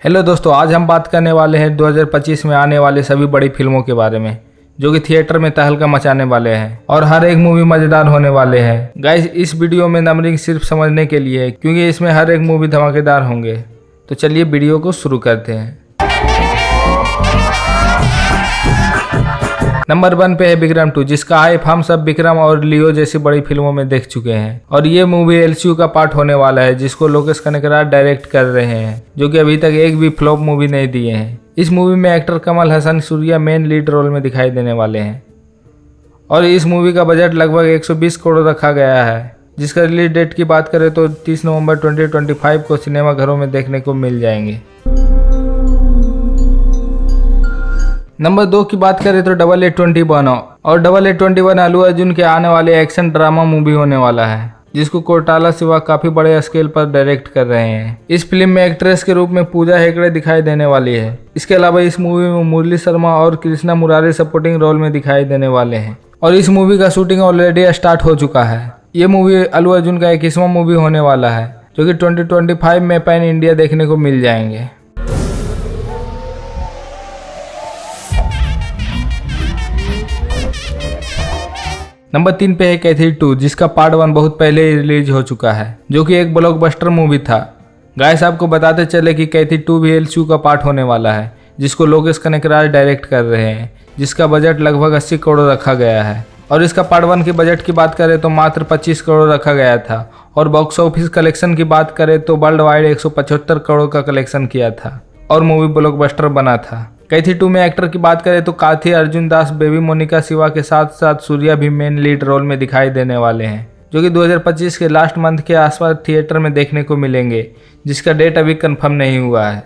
Hello दोस्तों, आज हम बात करने वाले हैं 2025 में आने वाले सभी बड़ी फिल्मों के बारे में जो कि थिएटर में तहलका मचाने वाले हैं और हर एक मूवी मजेदार होने वाले हैं। गाइस, इस वीडियो में नंबरिंग सिर्फ समझने के लिए है क्योंकि इसमें हर एक मूवी धमाकेदार होंगे। तो चलिए वीडियो को शुरू करते हैं। नंबर 1 पे है विक्रम 2, जिसका हाइप हम सब विक्रम और लियो जैसी बड़ी फिल्मों में देख चुके हैं और ये मूवी एलसीयू का पार्ट होने वाला है, जिसको लोकेश कनगरार डायरेक्ट कर रहे हैं, जो कि अभी तक एक भी फ्लॉप मूवी नहीं दिए हैं। इस मूवी में actor Kamal Haasan Suriya main lead role में दिखाई देने वाले हैं और इस मूवी का बजट लगभग 120 करोड़ रखा गया है, जिसका रिलीज डेट की बात करें तो 30 नवंबर 2025 को सिनेमाघरों में देखने को मिल जाएंगे। नंबर 2 की बात करें तो 8821 और 8821 अल्लू अर्जुन के आने वाले एक्शन ड्रामा मूवी होने वाला है, जिसको कोटाला शिवा काफी बड़े स्केल पर डायरेक्ट कर रहे हैं। इस फिल्म में एक्ट्रेस के रूप में पूजा हेगड़े दिखाई देने वाली है। इसके अलावा इस मूवी में मुरली शर्मा और कृष्णा मुरारी सपोर्टिंग रोल में दिखाई देने वाले हैं और इस मूवी का शूटिंग ऑलरेडी स्टार्ट हो चुका है। ये मूवी अल्लू अर्जुन का 21वां मूवी होने वाला है, जो कि 2025 में पैन इंडिया देखने को मिल जाएंगे। नंबर 3 पे है कैथी 2, जिसका पार्ट 1 बहुत पहले ही रिलीज हो चुका है, जो कि एक ब्लॉकबस्टर मूवी था। गाइस, आपको बताते चले कि कैथी 2 भी एलसीयू का पार्ट होने वाला है, जिसको लोकेश कनगरार डायरेक्ट कर रहे हैं, जिसका बजट लगभग 80 करोड़ रखा गया है और इसका पार्ट 1 की बजट की बात करें तो मात्र 25 करोड़ रखा गया था और बॉक्स ऑफिस कलेक्शन की बात करें तो वर्ल्ड वाइड 175 करोड़ का कलेक्शन किया था और मूवी ब्लॉकबस्टर बना था। कैथी 2 में एक्टर की बात करें तो कार्थी अर्जुन दास, बेबी मोनिका शिवा के साथ साथ सूर्या भी मेन लीड रोल में दिखाई देने वाले हैं, जो कि 2025 के लास्ट मंथ के आसपास थिएटर में देखने को मिलेंगे, जिसका डेट अभी कंफर्म नहीं हुआ है।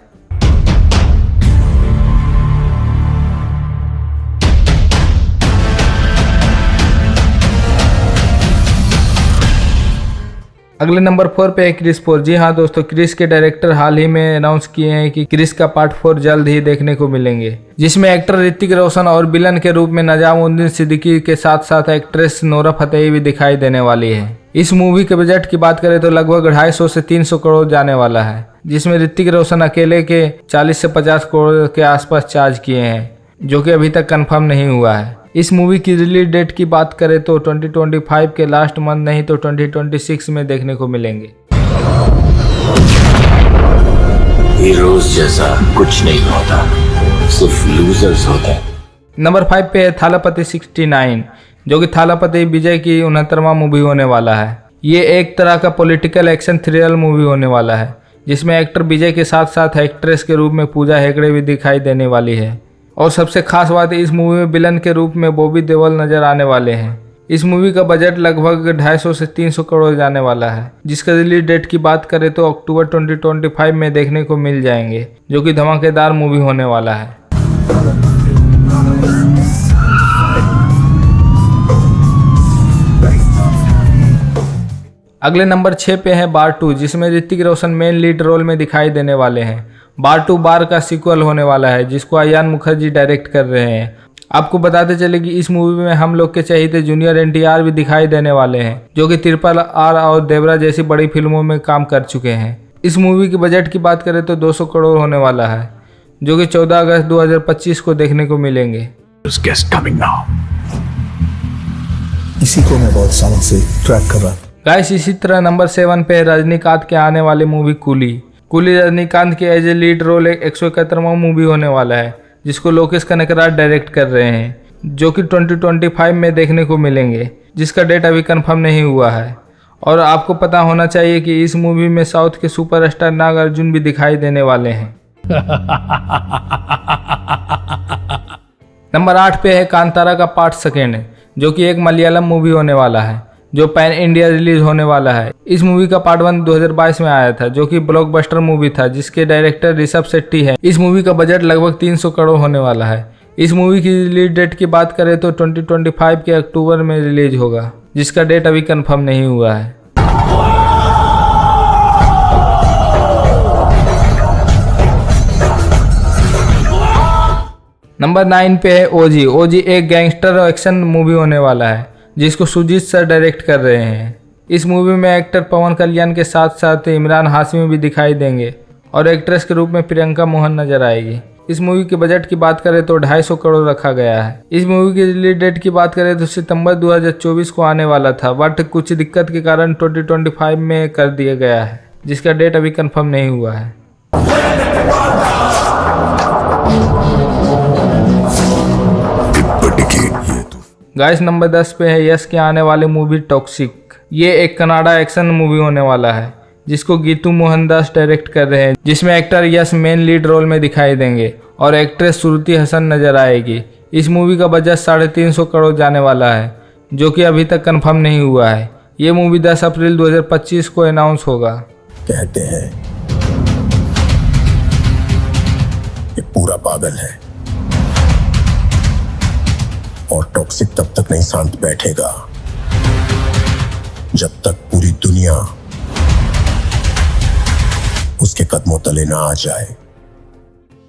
अगले नंबर 4 पे है क्रिस 4। जी हाँ दोस्तों, क्रिस के डायरेक्टर हाल ही में अनाउंस किए हैं कि क्रिस का पार्ट 4 जल्द ही देखने को मिलेंगे, जिसमें एक्टर ऋतिक रोशन और विलन के रूप में निजामुद्दीन सिद्दीकी के साथ साथ एक्ट्रेस नोरा फतेही भी दिखाई देने वाली है। इस मूवी के बजट की बात करें तो लगभग 250 से 300 करोड़ जाने वाला है, जिसमें ऋतिक रोशन अकेले के 40 से 50 करोड़ के आसपास चार्ज किए हैं, जो कि अभी तक कंफर्म नहीं हुआ है। इस मूवी की रिलीज डेट की बात करें तो 2025 के लास्ट मंथ नहीं तो 2026 में देखने को मिलेंगे। हीरोज जैसा कुछ नहीं होता, सिर्फ लूजर्स होते हैं। नंबर 5 पे है थालापति 69, जो कि थालापति विजय की 69वां मूवी होने वाला है। ये एक तरह का पॉलिटिकल एक्शन थ्रिलर मूवी होने वाला है, जिसमें एक्टर विजय के साथ साथ एक्ट्रेस के रूप में पूजा हेगड़े भी दिखाई देने वाली है और सबसे खास बात इस मूवी में विलन के रूप में बॉबी देओल नजर आने वाले हैं। इस मूवी का बजट लगभग 250 से 300 करोड़ जाने वाला है, जिसका रिलीज डेट की बात करें तो अक्टूबर 2025 में देखने को मिल जाएंगे, जो कि धमाकेदार मूवी होने वाला है। अगले नंबर 6 पे है बार 2, जिसमें Hrithik Roshan main lead role में दिखाई देने वाले हैं। बार 2 बार का सीक्वल होने वाला है, जिसको अयान मुखर्जी डायरेक्ट कर रहे हैं। आपको बताते चले कि इस मूवी में हम लोग के चहेते जूनियर एनटीआर भी दिखाई देने वाले हैं, जो कि RRR और देवरा जैसी बड़ी फिल्मों में काम कर चुके हैं। इस मूवी के बजट की बात करें तो 200 करोड़ होने वाला है, जो कि 14 अगस्त 2025 को देखने को मिलेंगे। इसी को मैं बहुत सालों से ट्रैक कर रहा था। गाइस, इसी तरह नंबर 7 पे रजनीकांत के आने वाली मूवी कूली रजनीकांत के एज ए लीड रोल एक 171वां मूवी होने वाला है, जिसको लोकेश कनगरार डायरेक्ट कर रहे हैं, जो कि 2025 में देखने को मिलेंगे, जिसका डेट अभी कंफर्म नहीं हुआ है। और आपको पता होना चाहिए कि इस मूवी में साउथ के सुपरस्टार नागार्जुन भी दिखाई देने वाले हैं। नंबर 8 पे है कांतारा का पार्ट 2, जो कि एक मलयालम मूवी होने वाला है, जो पैन इंडिया रिलीज होने वाला है। इस मूवी का पार्ट 1 2022 में आया था, जो कि ब्लॉकबस्टर मूवी था, जिसके डायरेक्टर ऋषभ शेट्टी है। इस मूवी का बजट लगभग 300 करोड़ होने वाला है। इस मूवी की रिलीज डेट की बात करें तो 2025 के अक्टूबर में रिलीज होगा, जिसका डेट अभी कंफर्म नहीं हुआ है। नंबर 9 पे है ओजी एक गैंगस्टर एक्शन मूवी होने वाला है, जिसको सुजीत सर डायरेक्ट कर रहे हैं। इस मूवी में एक्टर पवन कल्याण के साथ साथ इमरान हाशमी भी दिखाई देंगे और एक्ट्रेस के रूप में प्रियंका मोहन नजर आएगी। इस मूवी के बजट की बात करें तो 250 करोड़ रखा गया है। इस मूवी की रिलीज डेट की बात करें तो सितंबर 2024 को आने वाला था, बट कुछ दिक्कत के कारण 2025 में कर दिया गया है, जिसका डेट अभी कंफर्म नहीं हुआ है। गाइस नंबर 10 पे है यश के आने वाली मूवी टॉक्सिक। ये एक कनाडा एक्शन मूवी होने वाला है जिसको गीतू मोहनदास डायरेक्ट कर रहे हैं, जिसमें एक्टर यश मेन लीड रोल में दिखाई देंगे और एक्ट्रेस श्रुति हसन नजर आएगी। इस मूवी का बजट 350 करोड़ जाने वाला है, जो कि अभी तक कंफर्म नहीं हुआ है। ये मूवी 10 अप्रैल 2025 को अनाउंस होगा। कहते हैं ये पूरा पागल है और टॉक्सिक तब तक नहीं शांत बैठेगा जब तक पूरी दुनिया उसके कदमों तले ना आ जाए।